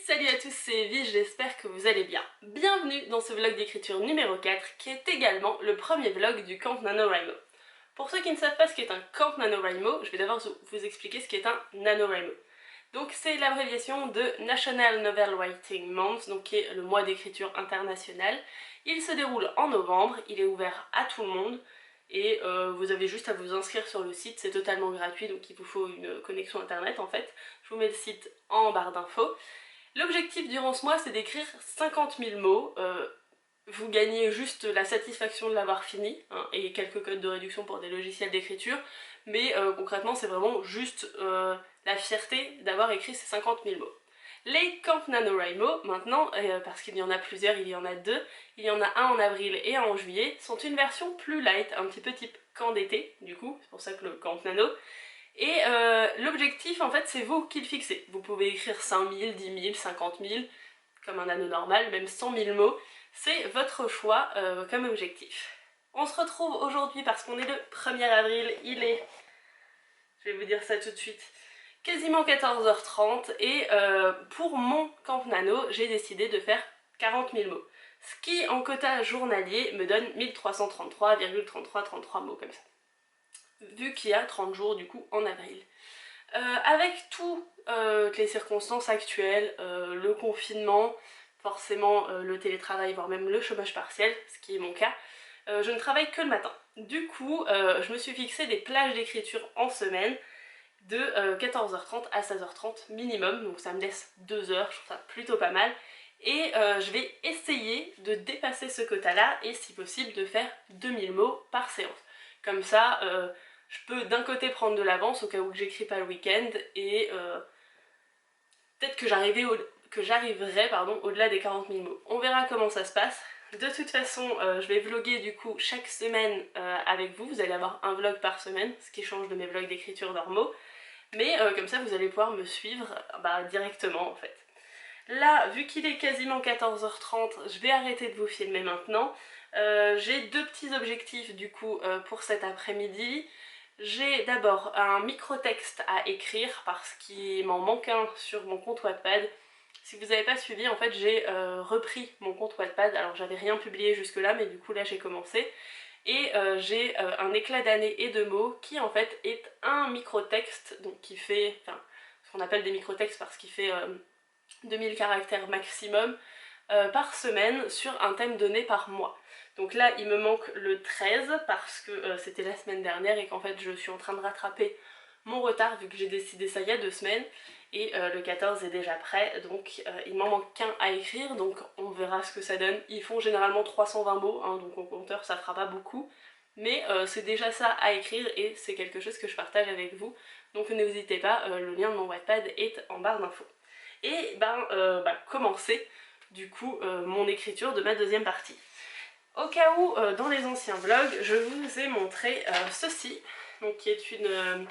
Salut à tous, c'est Evie, j'espère que vous allez bien. Bienvenue dans ce vlog d'écriture numéro 4 qui est également le premier vlog du camp NaNoWriMo. Pour ceux qui ne savent pas ce qu'est un camp NaNoWriMo, je vais d'abord vous expliquer ce qu'est un NaNoWriMo. Donc c'est l'abréviation de National Novel Writing Month, donc qui est le mois d'écriture international. Il se déroule en novembre, il est ouvert à tout le monde et vous avez juste à vous inscrire sur le site, c'est totalement gratuit donc il vous faut une connexion internet en fait. Je vous mets le site en barre d'infos. L'objectif durant ce mois c'est d'écrire 50 000 mots, vous gagnez juste la satisfaction de l'avoir fini, hein, et quelques codes de réduction pour des logiciels d'écriture, mais concrètement c'est vraiment juste la fierté d'avoir écrit ces 50 000 mots. Les camps NaNoWriMo, maintenant, parce qu'il y en a plusieurs, il y en a deux, il y en a un en avril et un en juillet, sont une version plus light, un petit peu type camp d'été, du coup, c'est pour ça que le camp nano. Et l'objectif, en fait, c'est vous qui le fixez. Vous pouvez écrire 5 000, 10 000, 50 000, comme un nano normal, même 100 000 mots, c'est votre choix comme objectif. On se retrouve aujourd'hui parce qu'on est le 1er avril, il est, je vais vous dire ça tout de suite, quasiment 14h30 et pour mon camp nano, j'ai décidé de faire 40 000 mots. Ce qui, en quota journalier, me donne 1333,3333 mots comme ça. Vu qu'il y a 30 jours du coup en avril. Avec toutes les circonstances actuelles, le confinement, forcément le télétravail, voire même le chômage partiel, ce qui est mon cas, je ne travaille que le matin. Du coup, je me suis fixé des plages d'écriture en semaine de 14h30 à 16h30 minimum, donc ça me laisse 2 heures, je trouve ça plutôt pas mal. Et je vais essayer de dépasser ce quota-là et si possible de faire 2000 mots par séance. Comme ça, je peux d'un côté prendre de l'avance au cas où j'écris pas le week-end et peut-être que j'arriverai au-delà des 40 000 mots. On verra comment ça se passe. De toute façon, je vais vlogger du coup chaque semaine avec vous. Vous allez avoir un vlog par semaine, ce qui change de mes vlogs d'écriture normaux. Mais comme ça, vous allez pouvoir me suivre directement en fait. Là, vu qu'il est quasiment 14h30, je vais arrêter de vous filmer maintenant. J'ai deux petits objectifs du coup pour cet après-midi. J'ai d'abord un micro-texte à écrire parce qu'il m'en manque un sur mon compte Wattpad. Si vous n'avez pas suivi, en fait j'ai repris mon compte Wattpad, alors j'avais rien publié jusque là mais du coup là j'ai commencé. Et j'ai un éclat d'année et de mots qui en fait est un micro-texte, donc qui fait, enfin ce qu'on appelle des micro-textes parce qu'il fait 2000 caractères maximum par semaine sur un thème donné par mois. Donc là il me manque le 13 parce que c'était la semaine dernière et qu'en fait je suis en train de rattraper mon retard vu que j'ai décidé ça il y a 2 semaines et le 14 est déjà prêt, donc il m'en manque qu'un à écrire, donc on verra ce que ça donne. Ils font généralement 320 mots, hein, donc au compteur ça fera pas beaucoup, mais c'est déjà ça à écrire et c'est quelque chose que je partage avec vous, donc n'hésitez pas, le lien de mon Wattpad est en barre d'infos. Et commencer du coup mon écriture de ma deuxième partie. Au cas où, dans les anciens vlogs, je vous ai montré ceci, donc qui est une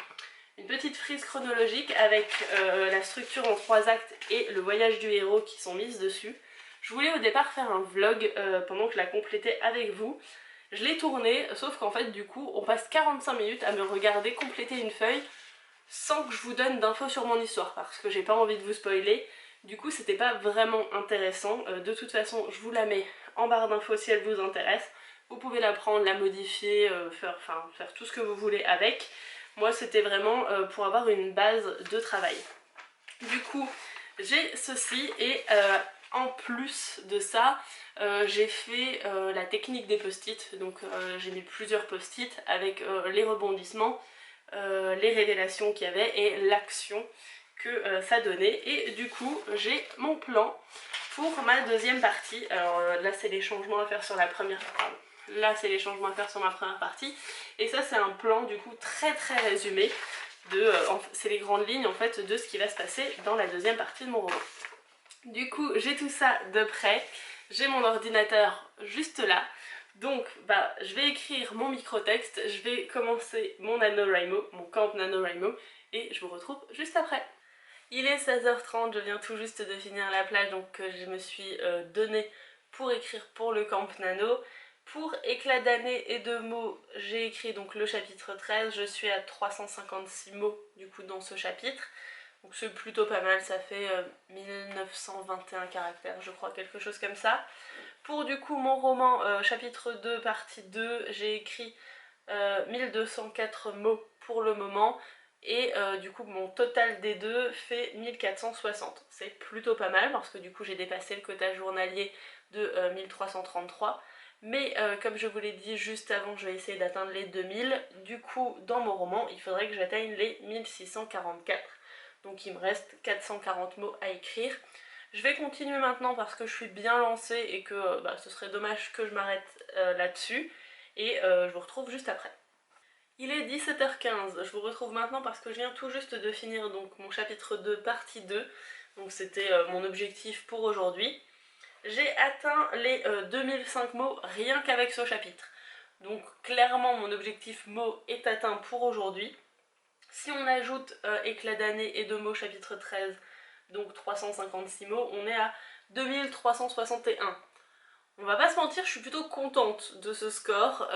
petite frise chronologique avec la structure en 3 actes et le voyage du héros qui sont mises dessus. Je voulais au départ faire un vlog pendant que je la complétais avec vous. Je l'ai tourné, sauf qu'en fait du coup on passe 45 minutes à me regarder compléter une feuille sans que je vous donne d'infos sur mon histoire parce que j'ai pas envie de vous spoiler. Du coup c'était pas vraiment intéressant. De toute façon je vous la mets en barre d'infos si elle vous intéresse. Vous pouvez la prendre, la modifier, faire tout ce que vous voulez avec. Moi c'était vraiment pour avoir une base de travail. Du coup j'ai ceci et en plus de ça j'ai fait la technique des post-it. Donc j'ai mis plusieurs post-it avec les rebondissements, les révélations qu'il y avait et l'action que ça donnait. Et du coup j'ai mon plan pour ma deuxième partie. Alors là c'est les changements à faire sur la première partie. Là c'est les changements à faire sur ma première partie. Et ça c'est un plan du coup très résumé de c'est les grandes lignes en fait de ce qui va se passer dans la deuxième partie de mon roman. Du coup j'ai tout ça de près. J'ai mon ordinateur juste là. Donc je vais écrire mon micro-texte, je vais commencer mon NaNoWriMo, mon camp NaNoWriMo, et je vous retrouve juste après. Il est 16h30, je viens tout juste de finir la plage donc je me suis donnée pour écrire pour le camp nano. Pour éclat d'année et de mots, j'ai écrit donc le chapitre 13, je suis à 356 mots du coup dans ce chapitre. Donc c'est plutôt pas mal, ça fait 1921 caractères, je crois, quelque chose comme ça. Pour du coup mon roman chapitre 2 partie 2, j'ai écrit 1204 mots pour le moment. Et du coup mon total des deux fait 1460. C'est plutôt pas mal parce que du coup j'ai dépassé le quota journalier de 1333. Mais comme je vous l'ai dit juste avant, je vais essayer d'atteindre les 2000. Du coup dans mon roman il faudrait que j'atteigne les 1644. Donc il me reste 440 mots à écrire. Je vais continuer maintenant parce que je suis bien lancée et que ce serait dommage que je m'arrête là-dessus. Et je vous retrouve juste après. Il est 17h15, je vous retrouve maintenant parce que je viens tout juste de finir donc mon chapitre 2 partie 2. Donc c'était mon objectif pour aujourd'hui. J'ai atteint les 2005 mots rien qu'avec ce chapitre. Donc clairement mon objectif mots est atteint pour aujourd'hui. Si on ajoute éclat d'année et de mots chapitre 13, donc 356 mots, on est à 2361. On va pas se mentir, je suis plutôt contente de ce score.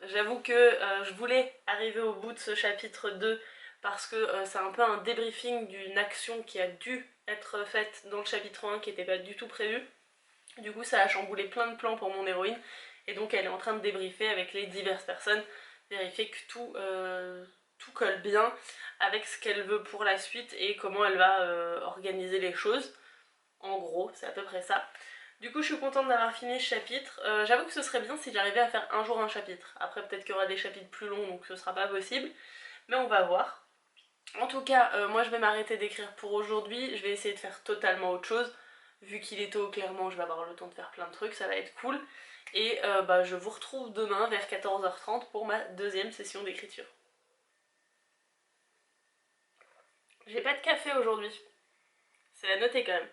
J'avoue que je voulais arriver au bout de ce chapitre 2 parce que c'est un peu un débriefing d'une action qui a dû être faite dans le chapitre 1 qui n'était pas du tout prévue. Du coup ça a chamboulé plein de plans pour mon héroïne et donc elle est en train de débriefer avec les diverses personnes, vérifier que tout colle bien avec ce qu'elle veut pour la suite et comment elle va organiser les choses. En gros, c'est à peu près ça. Du coup je suis contente d'avoir fini ce chapitre. J'avoue que ce serait bien si j'arrivais à faire un jour un chapitre. Après peut-être qu'il y aura des chapitres plus longs donc ce sera pas possible. Mais on va voir. En tout cas, moi je vais m'arrêter d'écrire pour aujourd'hui. Je vais essayer de faire totalement autre chose. Vu qu'il est tôt, clairement je vais avoir le temps de faire plein de trucs, ça va être cool. Et je vous retrouve demain vers 14h30 pour ma deuxième session d'écriture. J'ai pas de café aujourd'hui. C'est à noter quand même.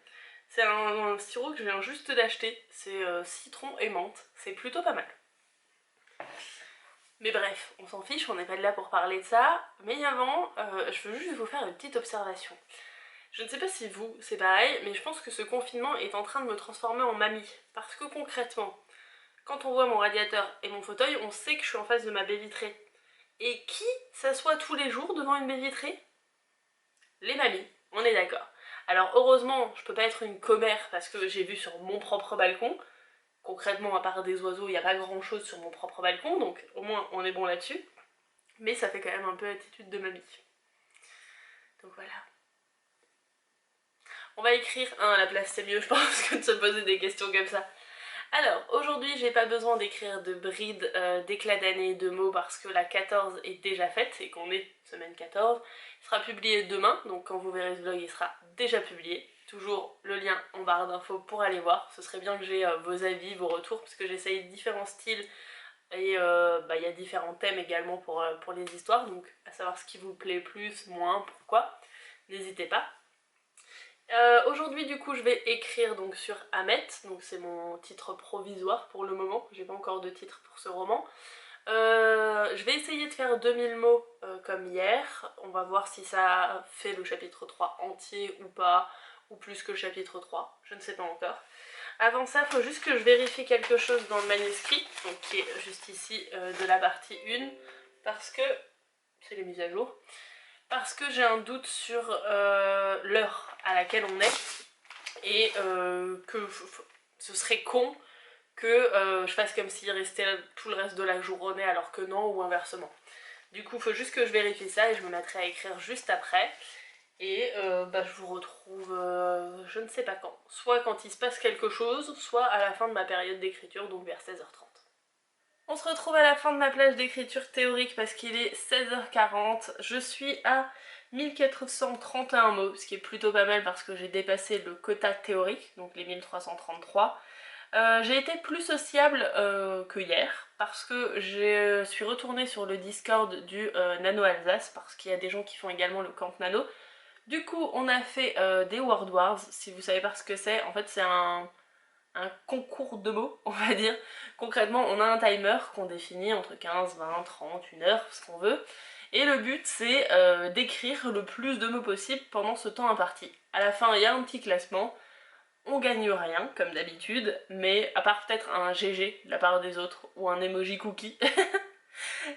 C'est un sirop que je viens juste d'acheter, c'est citron et menthe, c'est plutôt pas mal. Mais bref, on s'en fiche, on n'est pas là pour parler de ça. Mais avant, je veux juste vous faire une petite observation. Je ne sais pas si vous, c'est pareil, mais je pense que ce confinement est en train de me transformer en mamie. Parce que concrètement, quand on voit mon radiateur et mon fauteuil, on sait que je suis en face de ma baie vitrée. Et qui s'assoit tous les jours devant une baie vitrée? Les mamies, on est d'accord. Alors heureusement, je peux pas être une commère parce que j'ai vu sur mon propre balcon. Concrètement, à part des oiseaux, il n'y a pas grand chose sur mon propre balcon, donc au moins on est bon là-dessus. Mais ça fait quand même un peu attitude de mamie. Donc voilà. On va écrire un à la place, c'est mieux je pense que de se poser des questions comme ça. Alors, aujourd'hui j'ai pas besoin d'écrire de bride, d'éclat d'année, de mots parce que la 14 est déjà faite et qu'on est semaine 14. Il sera publié demain, donc quand vous verrez ce vlog il sera déjà publié. Toujours le lien en barre d'infos pour aller voir. Ce serait bien que j'ai vos avis, vos retours, parce que j'essaye différents styles et il y a différents thèmes également pour les histoires, donc à savoir ce qui vous plaît plus, moins, pourquoi. N'hésitez pas. Aujourd'hui du coup je vais écrire donc sur Ahmet, donc c'est mon titre provisoire pour le moment, j'ai pas encore de titre pour ce roman. Je vais essayer de faire 2000 mots comme hier, on va voir si ça fait le chapitre 3 entier ou pas, ou plus que le chapitre 3, je ne sais pas encore. Avant ça, il faut juste que je vérifie quelque chose dans le manuscrit, donc qui est juste ici de la partie 1, parce que c'est les mises à jour. Parce que j'ai un doute sur l'heure à laquelle on est et que ce serait con que je fasse comme s'il restait tout le reste de la journée alors que non, ou inversement. Du coup, il faut juste que je vérifie ça et je me mettrai à écrire juste après. Et je vous retrouve je ne sais pas quand. Soit quand il se passe quelque chose, soit à la fin de ma période d'écriture, donc vers 16h30. On se retrouve à la fin de ma plage d'écriture théorique parce qu'il est 16h40. Je suis à 1431 mots, ce qui est plutôt pas mal parce que j'ai dépassé le quota théorique, donc les 1333. J'ai été plus sociable que hier parce que je suis retournée sur le Discord du Nano Alsace parce qu'il y a des gens qui font également le camp Nano. Du coup, on a fait des Word Wars, si vous savez pas ce que c'est. En fait, c'est un concours de mots, on va dire. Concrètement, on a un timer qu'on définit entre 15, 20, 30, 1 heure, ce qu'on veut. Et le but, c'est d'écrire le plus de mots possible pendant ce temps imparti. À la fin, il y a un petit classement. On gagne rien, comme d'habitude, mais à part peut-être un GG de la part des autres, ou un emoji cookie.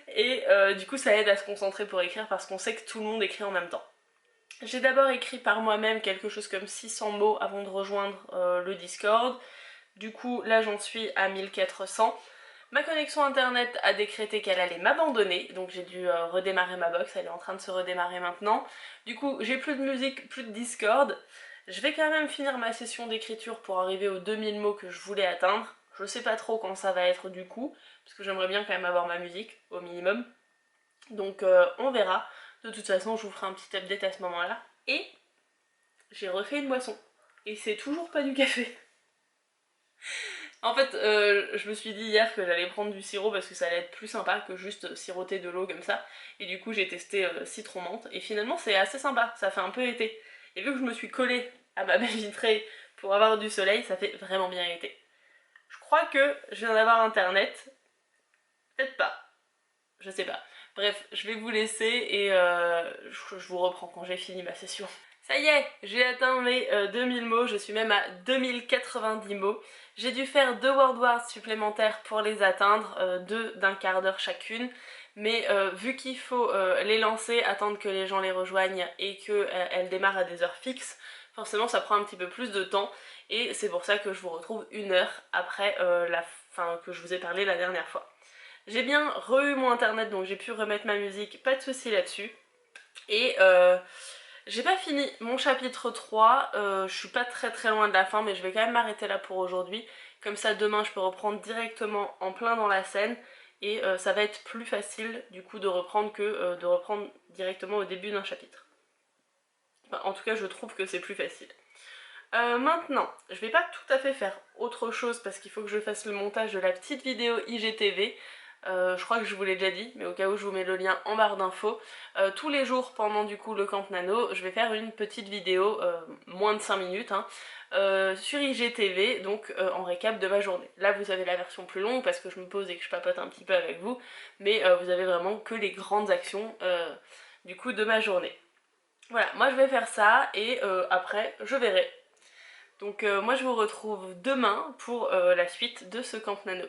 Et du coup, ça aide à se concentrer pour écrire parce qu'on sait que tout le monde écrit en même temps. J'ai d'abord écrit par moi-même quelque chose comme 600 mots avant de rejoindre le Discord. Du coup là j'en suis à 1400. Ma connexion internet a décrété qu'elle allait m'abandonner, donc j'ai dû redémarrer ma box, elle est en train de se redémarrer maintenant. Du coup j'ai plus de musique, plus de Discord. Je vais quand même finir ma session d'écriture pour arriver aux 2000 mots que je voulais atteindre. Je sais pas trop quand ça va être du coup, parce que j'aimerais bien quand même avoir ma musique au minimum. Donc on verra. De toute façon je vous ferai un petit update à ce moment-là. Et j'ai refait une boisson. Et c'est toujours pas du café. En fait, je me suis dit hier que j'allais prendre du sirop parce que ça allait être plus sympa que juste siroter de l'eau comme ça. Et du coup, j'ai testé citron menthe. Et finalement, c'est assez sympa. Ça fait un peu été. Et vu que je me suis collée à ma baie vitrée pour avoir du soleil, ça fait vraiment bien été. Je crois que je viens d'avoir internet. Peut-être pas. Je sais pas. Bref, je vais vous laisser et je vous reprends quand j'ai fini ma session. Ça y est, j'ai atteint mes 2000 mots, je suis même à 2090 mots. J'ai dû faire 2 word words supplémentaires pour les atteindre, 2 d'un quart d'heure chacune. Mais vu qu'il faut les lancer, attendre que les gens les rejoignent et qu'elles démarrent à des heures fixes, forcément ça prend un petit peu plus de temps. Et c'est pour ça que je vous retrouve 1 heure après la fin que je vous ai parlé la dernière fois. J'ai bien re-eu mon internet, donc j'ai pu remettre ma musique, pas de soucis là-dessus. Et j'ai pas fini mon chapitre 3, je suis pas très loin de la fin, mais je vais quand même m'arrêter là pour aujourd'hui. Comme ça demain je peux reprendre directement en plein dans la scène, et ça va être plus facile du coup de reprendre que de reprendre directement au début d'un chapitre. Enfin, en tout cas je trouve que c'est plus facile. Maintenant, je vais pas tout à fait faire autre chose parce qu'il faut que je fasse le montage de la petite vidéo IGTV. Je crois que je vous l'ai déjà dit, mais au cas où je vous mets le lien en barre d'infos. Tous les jours pendant du coup le Camp Nano, je vais faire une petite vidéo, moins de 5 minutes, hein, sur IGTV, donc en récap de ma journée. Là vous avez la version plus longue parce que je me pose et que je papote un petit peu avec vous, mais vous avez vraiment que les grandes actions du coup de ma journée. Voilà, moi je vais faire ça et après je verrai. Donc moi je vous retrouve demain pour la suite de ce Camp Nano.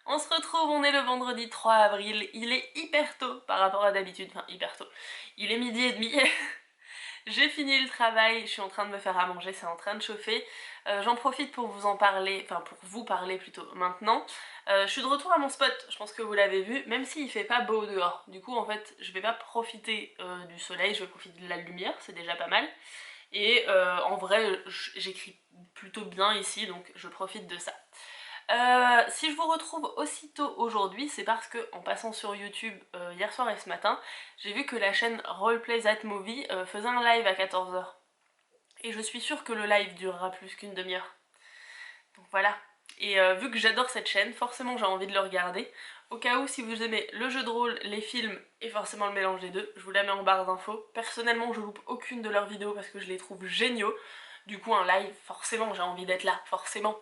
On se retrouve, on est le vendredi 3 avril, il est hyper tôt par rapport à d'habitude, enfin hyper tôt. Il est 12h30, j'ai fini le travail, je suis en train de me faire à manger, c'est en train de chauffer. J'en profite pour vous en parler, enfin pour vous parler plutôt maintenant. Je suis de retour à mon spot, je pense que vous l'avez vu, même s'il fait pas beau dehors. Du coup en fait je vais pas profiter du soleil, je vais profiter de la lumière, c'est déjà pas mal. Et en vrai j'écris plutôt bien ici, donc je profite de ça. Si je vous retrouve aussitôt aujourd'hui, c'est parce que en passant sur YouTube hier soir et ce matin, j'ai vu que la chaîne Roleplay That Movie faisait un live à 14h. Et je suis sûre que le live durera plus qu'une demi-heure. Donc voilà. Et vu que j'adore cette chaîne, forcément j'ai envie de le regarder. Au cas où, si vous aimez le jeu de rôle, les films et forcément le mélange des deux, je vous la mets en barre d'infos. Personnellement, je loupe aucune de leurs vidéos parce que je les trouve géniaux. Du coup, un live, forcément, j'ai envie d'être là, forcément.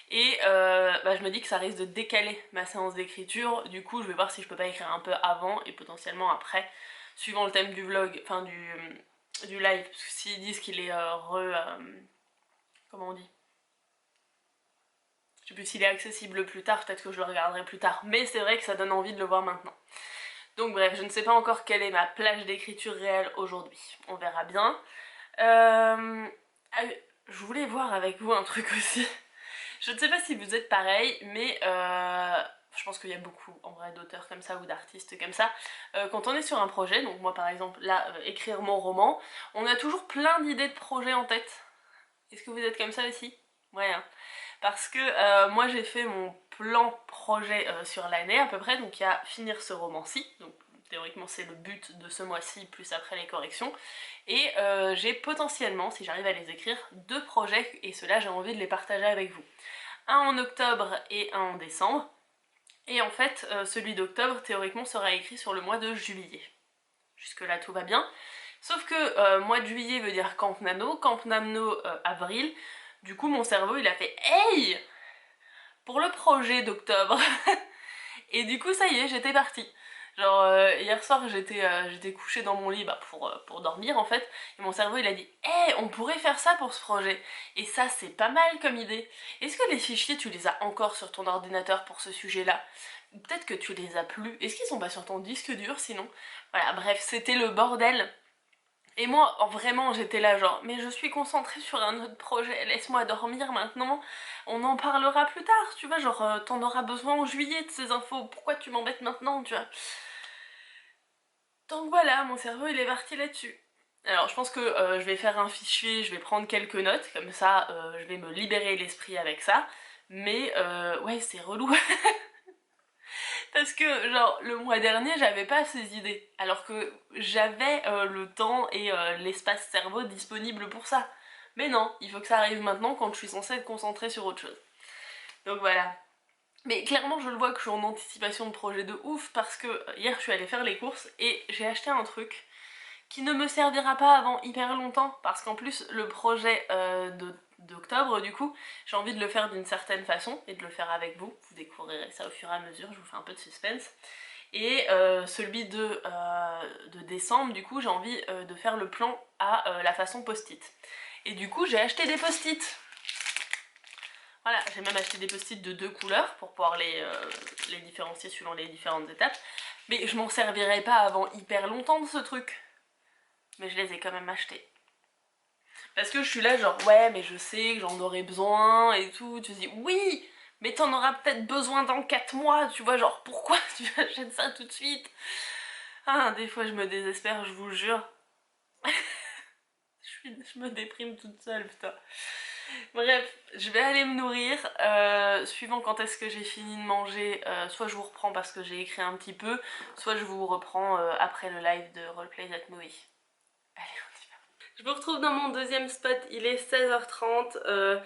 Et je me dis que ça risque de décaler ma séance d'écriture, du coup je vais voir si je peux pas écrire un peu avant et potentiellement après, suivant le thème du vlog, enfin du live, parce que s'ils disent qu'il est comment on dit, je sais plus s'il est accessible plus tard, peut-être que je le regarderai plus tard, mais c'est vrai que ça donne envie de le voir maintenant. Donc bref, je ne sais pas encore quelle est ma plage d'écriture réelle aujourd'hui, on verra bien. Je voulais voir avec vous un truc aussi. Je ne sais pas si vous êtes pareil, mais je pense qu'il y a beaucoup en vrai d'auteurs comme ça ou d'artistes comme ça. Quand on est sur un projet, donc moi par exemple là, écrire mon roman, on a toujours plein d'idées de projets en tête. Est-ce que vous êtes comme ça aussi? Ouais, hein. Parce que moi j'ai fait mon plan projet sur l'année à peu près, donc il y a finir ce roman-ci, donc théoriquement c'est le but de ce mois-ci, plus après les corrections, et j'ai potentiellement, si j'arrive à les écrire, 2 projets, et ceux-là j'ai envie de les partager avec vous. Un en octobre et un en décembre, et en fait celui d'octobre théoriquement sera écrit sur le mois de juillet. Jusque là tout va bien, sauf que mois de juillet veut dire Camp Nano avril, du coup mon cerveau il a fait hey pour le projet d'octobre. Et du coup ça y est, j'étais partie. Genre hier soir j'étais couchée dans mon lit pour dormir en fait, et mon cerveau il a dit hey, on pourrait faire ça pour ce projet. Et ça c'est pas mal comme idée. Est-ce que les fichiers tu les as encore sur ton ordinateur pour ce sujet-là? Ou peut-être que tu les as plus. Est-ce qu'ils sont pas sur ton disque dur sinon? Voilà, bref, c'était le bordel. Et moi, vraiment, j'étais là genre, mais je suis concentrée sur un autre projet, laisse-moi dormir maintenant, on en parlera plus tard, tu vois, genre, t'en auras besoin en juillet de ces infos, pourquoi tu m'embêtes maintenant, tu vois. Donc voilà, mon cerveau, il est parti là-dessus. Alors, je pense que je vais faire un fichier, je vais prendre quelques notes, comme ça, je vais me libérer l'esprit avec ça, mais ouais, c'est relou. Parce que, genre, le mois dernier, j'avais pas ces idées, alors que j'avais le temps et l'espace cerveau disponible pour ça. Mais non, il faut que ça arrive maintenant quand je suis censée être concentrée sur autre chose. Donc voilà. Mais clairement, je le vois que je suis en anticipation de projet de ouf, parce que hier, je suis allée faire les courses et j'ai acheté un truc qui ne me servira pas avant hyper longtemps, parce qu'en plus, le projet d'octobre, du coup, j'ai envie de le faire d'une certaine façon, et de le faire avec vous. Vous découvrirez ça au fur et à mesure, je vous fais un peu de suspense. Et celui de décembre, du coup, j'ai envie de faire le plan à la façon post-it. Et du coup, j'ai acheté des post-it. Voilà, j'ai même acheté des post-it de 2 couleurs pour pouvoir les différencier suivant les différentes étapes. Mais je m'en servirai pas avant hyper longtemps de ce truc. Mais je les ai quand même achetés. Parce que je suis là genre, ouais, mais je sais que j'en aurai besoin et tout. Tu te dis, oui, mais t'en auras peut-être besoin dans 4 mois, tu vois, genre, pourquoi tu achètes ça tout de suite? Ah, des fois je me désespère, je vous jure. Je me déprime toute seule, putain. Bref, je vais aller me nourrir. Suivant quand est-ce que j'ai fini de manger, soit je vous reprends parce que j'ai écrit un petit peu, soit je vous reprends après le live de Roleplay That Movie. Allez, on y va. Je vous retrouve dans mon deuxième spot, il est 16h30.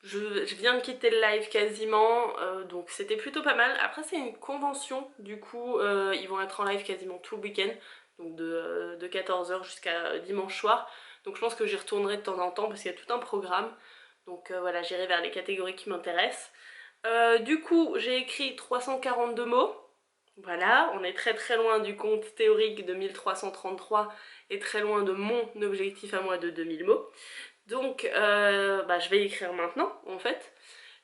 Je viens de quitter le live quasiment, donc c'était plutôt pas mal. Après c'est une convention, du coup ils vont être en live quasiment tout le week-end, donc de 14h jusqu'à dimanche soir. Donc je pense que j'y retournerai de temps en temps parce qu'il y a tout un programme. Donc voilà, j'irai vers les catégories qui m'intéressent. Du coup j'ai écrit 342 mots. Voilà, on est très très loin du compte théorique de 1333 et très loin de mon objectif à moi de 2000 mots. Donc je vais écrire maintenant en fait.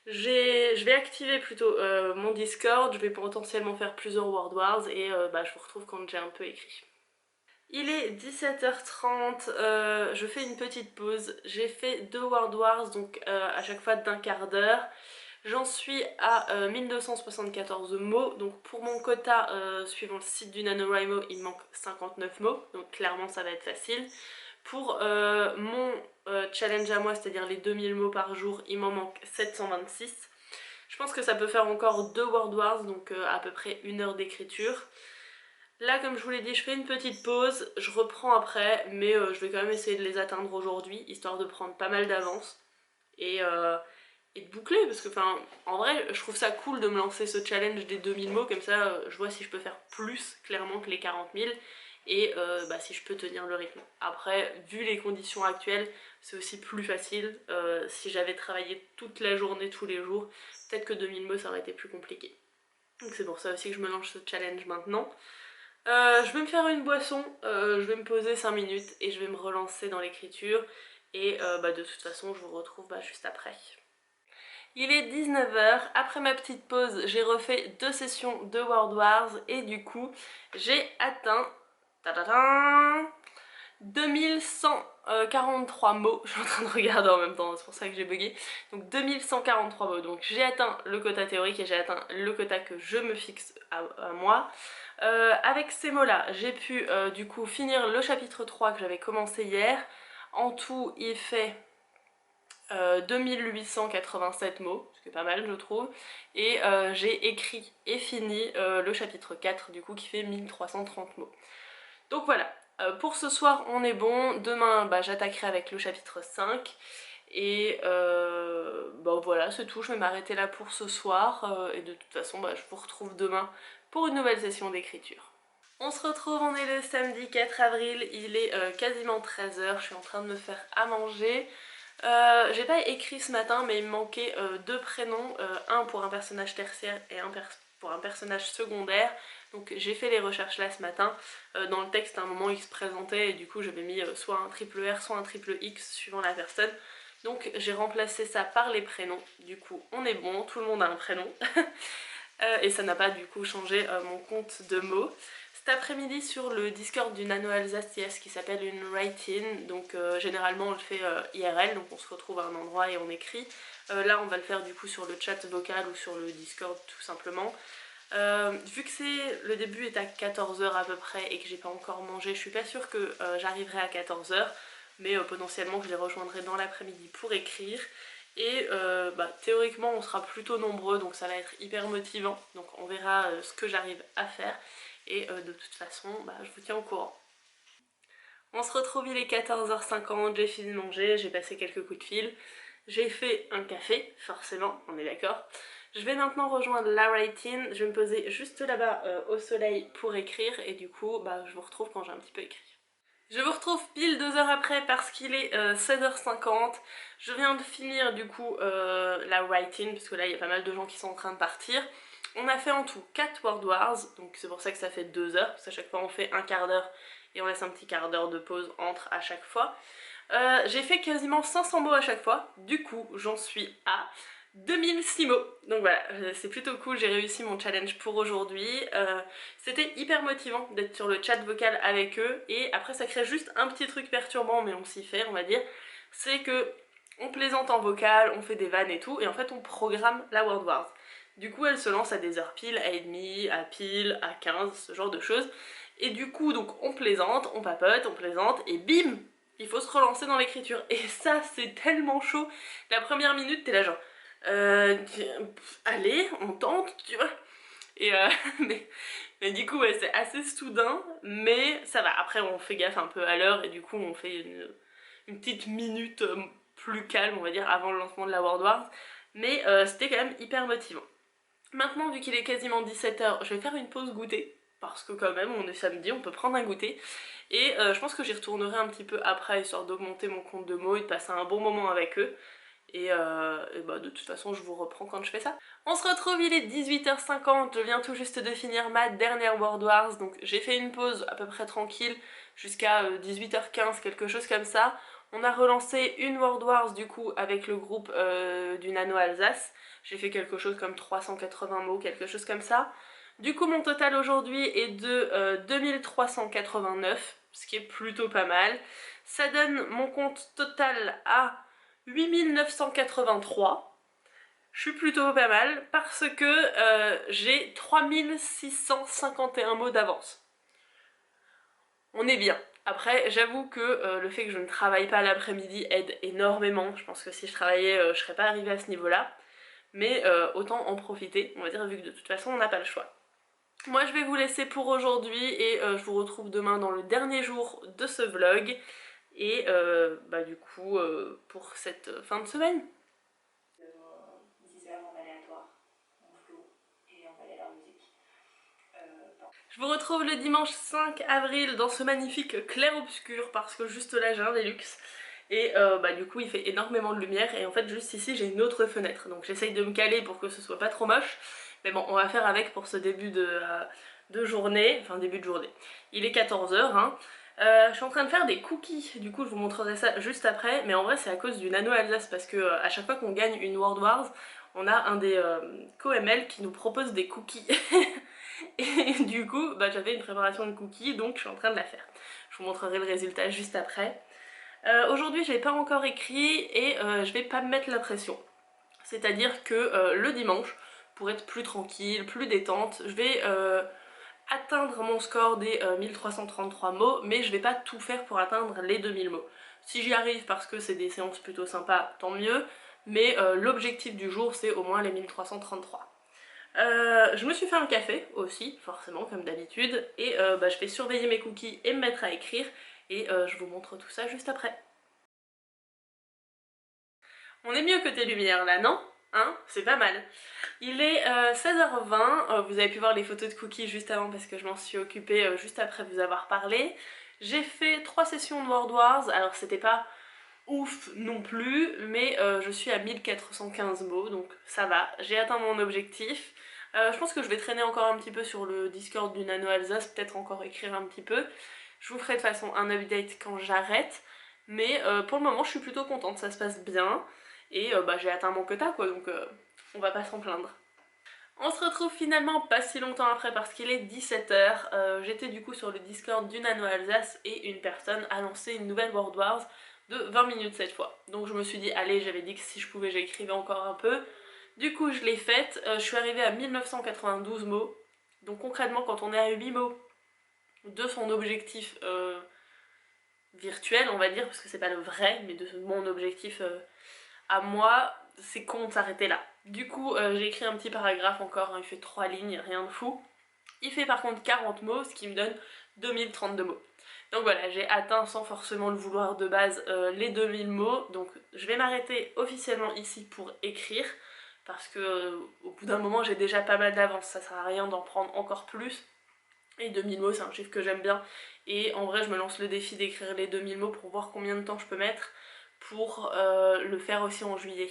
Je vais activer plutôt mon Discord, je vais potentiellement faire plusieurs Word Wars et je vous retrouve quand j'ai un peu écrit. Il est 17h30, je fais une petite pause, j'ai fait 2 Word Wars donc à chaque fois d'un quart d'heure. J'en suis à 1274 mots, donc pour mon quota suivant le site du NaNoWriMo il me manque 59 mots, donc clairement ça va être facile. Pour mon challenge à moi, c'est-à-dire les 2000 mots par jour, il m'en manque 726. Je pense que ça peut faire encore 2 Word Wars, donc à peu près 1 heure d'écriture. Là, comme je vous l'ai dit, je fais une petite pause, je reprends après, mais je vais quand même essayer de les atteindre aujourd'hui, histoire de prendre pas mal d'avance et de boucler, parce que en vrai, je trouve ça cool de me lancer ce challenge des 2000 mots, comme ça je vois si je peux faire plus clairement que les 40 000, et si je peux tenir le rythme. Après, vu les conditions actuelles, c'est aussi plus facile. Si j'avais travaillé toute la journée, tous les jours, peut-être que 2000 mots ça aurait été plus compliqué. Donc c'est pour ça aussi que je me lance ce challenge maintenant. Je vais me faire une boisson, je vais me poser 5 minutes et je vais me relancer dans l'écriture. Et de toute façon, je vous retrouve juste après. Il est 19h, après ma petite pause, j'ai refait 2 sessions de World Wars et du coup, j'ai atteint 2143 mots. Je suis en train de regarder en même temps, c'est pour ça que j'ai bugué. Donc 2143 mots, donc j'ai atteint le quota théorique et j'ai atteint le quota que je me fixe à moi. Avec ces mots-là, j'ai pu du coup finir le chapitre 3 que j'avais commencé hier. En tout, il fait 2887 mots, ce qui est pas mal je trouve, et j'ai écrit et fini le chapitre 4 du coup qui fait 1330 mots. Donc voilà, pour ce soir on est bon, demain j'attaquerai avec le chapitre 5, et voilà c'est tout, je vais m'arrêter là pour ce soir, et de toute façon je vous retrouve demain pour une nouvelle session d'écriture. On se retrouve, on est le samedi 4 avril, il est quasiment 13h, je suis en train de me faire à manger. J'ai pas écrit ce matin mais il me manquait 2 prénoms, un pour un personnage tertiaire et un pour un personnage secondaire. Donc j'ai fait les recherches là ce matin. Dans le texte à un moment il se présentait et du coup j'avais mis soit un triple R soit un triple X suivant la personne. Donc j'ai remplacé ça par les prénoms. Du coup on est bon, tout le monde a un prénom. Et ça n'a pas du coup changé mon compte de mots. Cet après-midi sur le Discord du Nano Alsace, il y a ce qui s'appelle une write-in. Donc généralement on le fait IRL, donc on se retrouve à un endroit et on écrit. Là on va le faire du coup sur le chat vocal ou sur le Discord tout simplement. Vu que le début est à 14 h à peu près et que j'ai pas encore mangé, je suis pas sûre que j'arriverai à 14 h, mais potentiellement je les rejoindrai dans l'après-midi pour écrire. Et théoriquement on sera plutôt nombreux, donc ça va être hyper motivant, donc on verra ce que j'arrive à faire. Et de toute façon je vous tiens au courant. On se retrouve, il est 14 h 50, j'ai fini de manger, j'ai passé quelques coups de fil, j'ai fait un café, forcément, on est d'accord. Je vais maintenant rejoindre la write-in, je vais me poser juste là-bas au soleil pour écrire et du coup je vous retrouve quand j'ai un petit peu écrit. Je vous retrouve pile 2 heures après parce qu'il est 16 h 50. Je viens de finir du coup la write-in parce que là il y a pas mal de gens qui sont en train de partir. On a fait en tout 4 Word Wars, donc c'est pour ça que ça fait 2 heures, parce qu'à chaque fois on fait un quart d'heure et on laisse un petit quart d'heure de pause entre à chaque fois. J'ai fait quasiment 500 mots à chaque fois, du coup j'en suis à 2006 mots. Donc voilà, c'est plutôt cool, j'ai réussi mon challenge pour aujourd'hui. C'était hyper motivant d'être sur le chat vocal avec eux, et après ça crée juste un petit truc perturbant, mais on s'y fait on va dire, c'est que on plaisante en vocal, on fait des vannes et tout, et en fait on programme la Word Wars. Du coup elle se lance à des heures pile, à demie, à pile, à 15, ce genre de choses. Et du coup donc on plaisante, on papote, on plaisante, et bim, il faut se relancer dans l'écriture. Et ça c'est tellement chaud. La première minute t'es là genre allez, on tente, tu vois. Et mais du coup ouais, c'est assez soudain, mais ça va. Après on fait gaffe un peu à l'heure et du coup on fait une petite minute plus calme on va dire avant le lancement de la World Wars. Mais c'était quand même hyper motivant. Maintenant vu qu'il est quasiment 17 h, je vais faire une pause goûter. Parce que quand même on est samedi, on peut prendre un goûter. Et je pense que j'y retournerai un petit peu après, histoire d'augmenter mon compte de mots et de passer un bon moment avec eux. Et de toute façon je vous reprends quand je fais ça. On se retrouve, il est 18 h 50, je viens tout juste de finir ma dernière World Wars, donc j'ai fait une pause à peu près tranquille jusqu'à 18 h 15, quelque chose comme ça. On a relancé une World Wars du coup avec le groupe du Nano Alsace. J'ai fait quelque chose comme 380 mots, quelque chose comme ça. Du coup mon total aujourd'hui est de 2389, ce qui est plutôt pas mal. Ça donne mon compte total à 8983. Je suis plutôt pas mal parce que j'ai 3651 mots d'avance. On est bien. Après, j'avoue que le fait que je ne travaille pas l'après-midi aide énormément. Je pense que si je travaillais, je serais pas arrivée à ce niveau-là. Mais autant en profiter, on va dire, vu que de toute façon, on n'a pas le choix. Moi, je vais vous laisser pour aujourd'hui et je vous retrouve demain dans le dernier jour de ce vlog. Et du coup, pour cette fin de semaine. Je vous retrouve le dimanche 5 avril dans ce magnifique clair-obscur parce que juste là j'ai un Velux et du coup il fait énormément de lumière et en fait juste ici j'ai une autre fenêtre donc j'essaye de me caler pour que ce soit pas trop moche, mais bon on va faire avec pour ce début de journée, enfin début de journée. Il est 14 h hein. Je suis en train de faire des cookies, du coup je vous montrerai ça juste après, mais en vrai c'est à cause du Nano Alsace parce que à chaque fois qu'on gagne une World Wars, on a un des co-ML qui nous propose des cookies. Et du coup j'avais une préparation de cookies donc je suis en train de la faire. Je vous montrerai le résultat juste après. Aujourd'hui je n'ai pas encore écrit et je vais pas me mettre la pression. C'est-à-dire que le dimanche, pour être plus tranquille, plus détente, je vais atteindre mon score des 1333 mots, mais je vais pas tout faire pour atteindre les 2000 mots. Si j'y arrive parce que c'est des séances plutôt sympas, tant mieux, mais l'objectif du jour c'est au moins les 1333. Je me suis fait un café aussi, forcément comme d'habitude, et je vais surveiller mes cookies et me mettre à écrire, et je vous montre tout ça juste après. On est mieux côté lumière là, non? Hein? C'est pas mal. Il est 16 h 20, vous avez pu voir les photos de cookies juste avant parce que je m'en suis occupée juste après vous avoir parlé. J'ai fait 3 sessions de World Wars, alors c'était pas ouf non plus, mais je suis à 1415 mots, donc ça va, j'ai atteint mon objectif. Je pense que je vais traîner encore un petit peu sur le Discord du Nano Alsace, peut-être encore écrire un petit peu. Je vous ferai de toute façon un update quand j'arrête, mais pour le moment je suis plutôt contente, ça se passe bien, et bah, j'ai atteint mon quota quoi, donc on va pas s'en plaindre. On se retrouve finalement pas si longtemps après parce qu'il est 17h. J'étais du coup sur le Discord du Nano Alsace et une personne a lancé une nouvelle World Wars de 20 minutes cette fois. Donc je me suis dit, allez, j'avais dit que si je pouvais j'écrivais encore un peu. Du coup je l'ai faite, je suis arrivée à 1992 mots. Donc concrètement quand on est à 8 mots de son objectif virtuel on va dire, parce que c'est pas le vrai, mais de mon objectif à moi, c'est con de s'arrêter là. Du coup, j'ai écrit un petit paragraphe encore, hein, il fait 3 lignes, rien de fou. Il fait par contre 40 mots, ce qui me donne 2032 mots. Donc voilà, j'ai atteint sans forcément le vouloir de base les 2000 mots, donc je vais m'arrêter officiellement ici pour écrire, parce que au bout d'un moment j'ai déjà pas mal d'avance, ça sert à rien d'en prendre encore plus. Et 2000 mots c'est un chiffre que j'aime bien, et en vrai je me lance le défi d'écrire les 2000 mots pour voir combien de temps je peux mettre pour le faire aussi en juillet.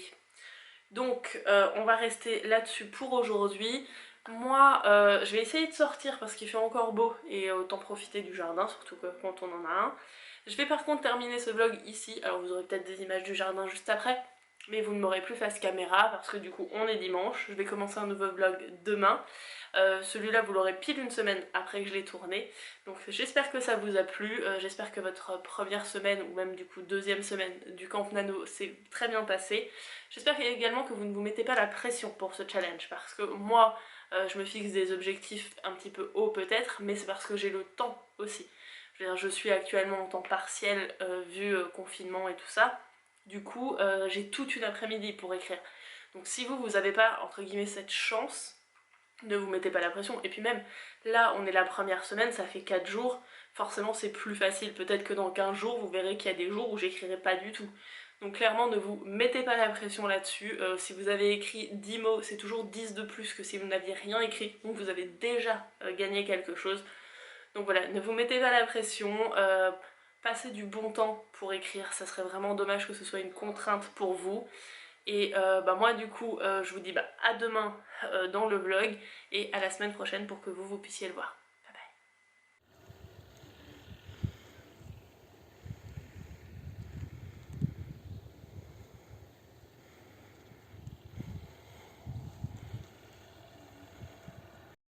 Donc on va rester là-dessus pour aujourd'hui. Moi je vais essayer de sortir parce qu'il fait encore beau et autant profiter du jardin, surtout que quand on en a un. Je vais par contre terminer ce vlog ici, alors vous aurez peut-être des images du jardin juste après, mais vous ne m'aurez plus face caméra parce que du coup on est dimanche. Je vais commencer un nouveau vlog demain. Celui-là vous l'aurez pile une semaine après que je l'ai tourné. Donc j'espère que ça vous a plu, j'espère que votre première semaine ou même du coup deuxième semaine du Camp Nano s'est très bien passée. J'espère également que vous ne vous mettez pas la pression pour ce challenge parce que moi je me fixe des objectifs un petit peu hauts peut-être, mais c'est parce que j'ai le temps aussi. Je veux dire, je suis actuellement en temps partiel vu confinement et tout ça. Du coup j'ai toute une après-midi pour écrire. Donc si vous n'avez pas entre guillemets cette chance, ne vous mettez pas la pression. Et puis même là on est la première semaine, ça fait 4 jours, forcément c'est plus facile. Peut-être que dans 15 jours vous verrez qu'il y a des jours où j'écrirai pas du tout. Donc clairement ne vous mettez pas la pression là-dessus. Si vous avez écrit 10 mots, c'est toujours 10 de plus que si vous n'aviez rien écrit. Donc vous avez déjà gagné quelque chose. Donc voilà, ne vous mettez pas la pression. Passez du bon temps pour écrire, ça serait vraiment dommage que ce soit une contrainte pour vous. Et bah moi du coup je vous dis à demain dans le vlog et à la semaine prochaine pour que vous puissiez le voir.